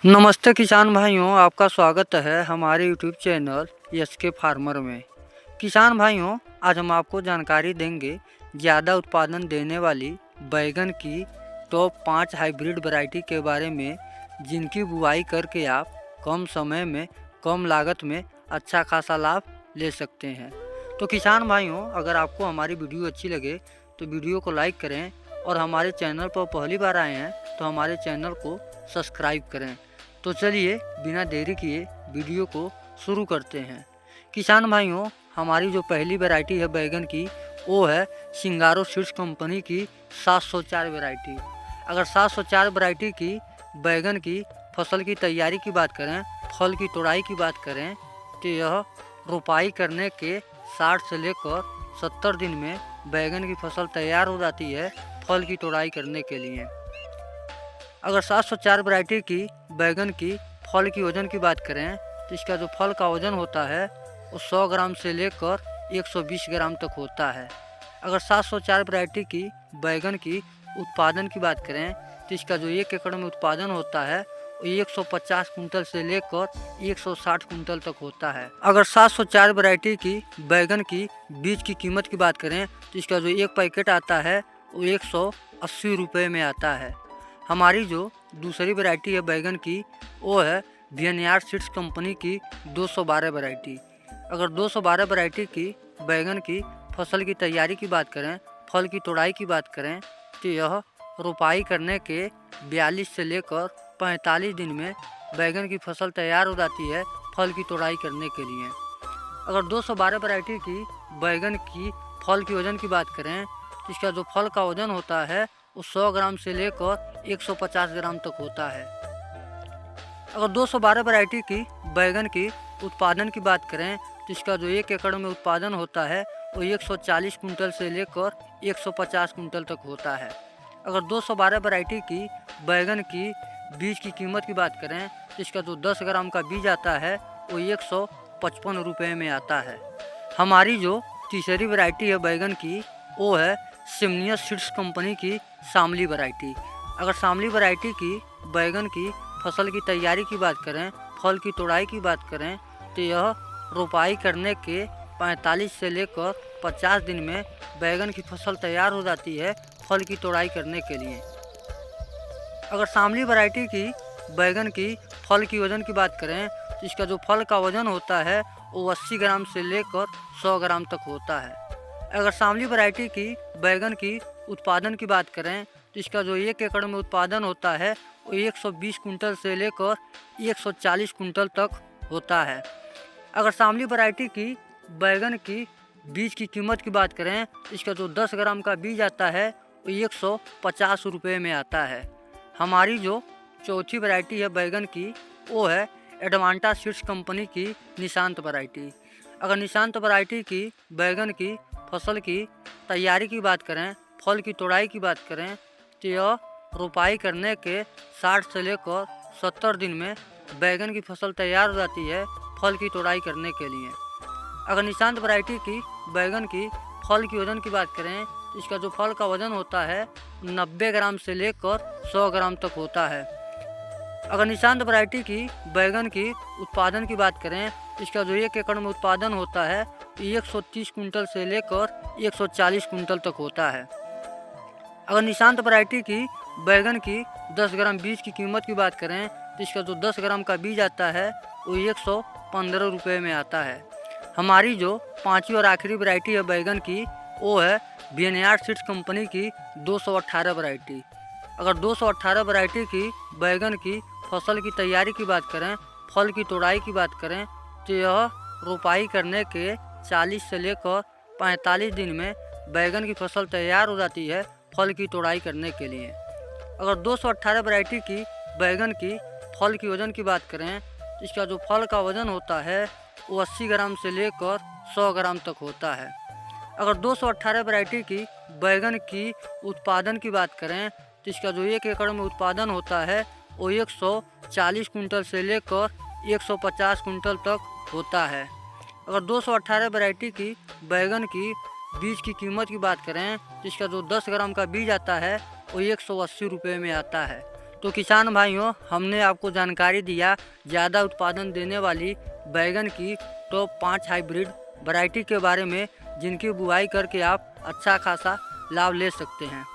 नमस्ते किसान भाइयों, आपका स्वागत है हमारे यूट्यूब चैनल एसके फार्मर में। किसान भाइयों, आज हम आपको जानकारी देंगे ज़्यादा उत्पादन देने वाली बैगन की टॉप 5 हाइब्रिड वैरायटी के बारे में, जिनकी बुआई करके आप कम समय में कम लागत में अच्छा खासा लाभ ले सकते हैं। तो किसान भाइयों, अगर आपको हमारी वीडियो अच्छी लगे तो वीडियो को लाइक करें और हमारे चैनल पर पहली बार आए हैं तो हमारे चैनल को सब्सक्राइब करें। तो चलिए बिना देरी किए वीडियो को शुरू करते हैं। किसान भाइयों, हमारी जो पहली वैरायटी है बैगन की, वो है सिंगारो सीड्स कंपनी की 704 वैरायटी। अगर 704 वैरायटी की बैगन की फसल की तैयारी की बात करें, फल की तोड़ाई की बात करें, तो यह रोपाई करने के 60 से लेकर 70 दिन में बैगन की फसल तैयार हो जाती है फल की तोड़ाई करने के लिए। अगर 704 वैरायटी की बैगन की फल की वज़न की बात करें, तो इसका जो फल का वज़न होता है वो 100 ग्राम से लेकर 120 ग्राम तक होता है। अगर 704 वैरायटी की बैगन की उत्पादन की बात करें, तो इसका जो 1 एकड़ में उत्पादन होता है वो 150 कुंटल से लेकर 160 कुंटल तक होता है। अगर 704 वैरायटी की बैगन की बीज की कीमत की बात करें, तो इसका जो 1 पैकेट आता है वो 180 रुपये में आता है। हमारी जो दूसरी वैरायटी है बैगन की, वो है वीएनआर सीड्स कंपनी की 212 वैरायटी। अगर 212 वैरायटी की बैगन की फसल की तैयारी की बात करें, फल की तोड़ाई की बात करें, तो यह रोपाई करने के 42 से लेकर 45 दिन में बैगन की फसल तैयार हो जाती है फल की तोड़ाई करने के लिए। अगर 212 वैरायटी की बैगन की फल की वज़न की बात करें, तो इसका जो फल का वज़न होता है वो 100 ग्राम से लेकर 150 ग्राम तक होता है। अगर 212 वैरायटी की बैगन की उत्पादन की बात करें, तो इसका जो 1 एकड़ में उत्पादन होता है वो 140 कुंटल से लेकर 150 कुंटल तक होता है। अगर 212 वैरायटी की बैगन की बीज की कीमत की बात करें, तो इसका जो 10 ग्राम का बीज आता है वो 155 रुपये में आता है। हमारी जो तीसरी वैरायटी है बैगन की, वो है सिमनियस सीड्स कंपनी की शामली वैरायटी। अगर शामली वैरायटी की बैगन की फसल की तैयारी की बात करें, फल की तोड़ाई की बात करें, तो यह रोपाई करने के 45 से लेकर 50 दिन में बैगन की फसल तैयार हो जाती है फल की तोड़ाई करने के लिए। अगर शामली वैरायटी की बैगन की फल की वज़न की बात करें, तो इसका जो फल का वज़न होता है वो 80 ग्राम से लेकर 100 ग्राम तक होता है। अगर शामली वैरायटी की बैगन की उत्पादन की बात करें, तो इसका जो 1 एकड़ में उत्पादन होता है वो 120 कुंटल से लेकर 140 कुंटल तक होता है। अगर शामली वैरायटी की बैगन की बीज की कीमत की बात करें, तो इसका जो 10 ग्राम का बीज आता है वो 150 रुपये में आता है। हमारी जो चौथी वैरायटी है बैगन की, वो है एडवांटा सीड्स कंपनी की निशांत वैरायटी। अगर निशांत वैरायटी की बैगन की फसल की तैयारी की बात करें, फल की तोड़ाई की बात करें, तो यह रोपाई करने के 60 से लेकर 70 दिन में बैगन की फसल तैयार हो जाती है फल की तोड़ाई करने के लिए। अगर निशांत वैरायटी की बैगन की फल की वज़न की बात करें, तो इसका जो फल का वज़न होता है 90 ग्राम से लेकर 100 ग्राम तक होता है। अगर निशांत वैरायटी की बैगन की उत्पादन की बात करें, तो इसका जो 1 एकड़ में उत्पादन होता है 130 कुंटल से लेकर 140 कुंटल तक होता है। अगर निशांत वैरायटी की बैगन की 10 ग्राम बीज की कीमत की बात करें, तो इसका जो 10 ग्राम का बीज आता है वो 115 रुपये में आता है। हमारी जो पाँचवीं और आखिरी वैरायटी है बैगन की, वो है वीएनआर सीड्स कंपनी की 218 वैरायटी। अगर 218 वैरायटी की बैगन की फसल की तैयारी की बात करें, फल की तोड़ाई की बात करें, तो यह रोपाई करने के 40 से लेकर 45 दिन में बैगन की फसल तैयार हो जाती है फल की तोड़ाई करने के लिए। अगर 218 वैरायटी की बैगन की फल की वज़न की बात करें, तो इसका जो फल का वज़न होता है वो 80 ग्राम से लेकर 100 ग्राम तक होता है। अगर 218 वैरायटी की बैगन की उत्पादन की बात करें, तो इसका जो 1 एकड़ में उत्पादन होता है वो 140 कुंटल से लेकर 150 कुंटल तक होता है। अगर 218 वैरायटी की बैगन की बीज की कीमत की बात करें, तो इसका जो 10 ग्राम का बीज आता है वो 180 रुपये में आता है। तो किसान भाइयों, हमने आपको जानकारी दिया ज़्यादा उत्पादन देने वाली बैगन की टॉप 5 हाइब्रिड वैरायटी के बारे में, जिनकी बुआई करके आप अच्छा खासा लाभ ले सकते हैं।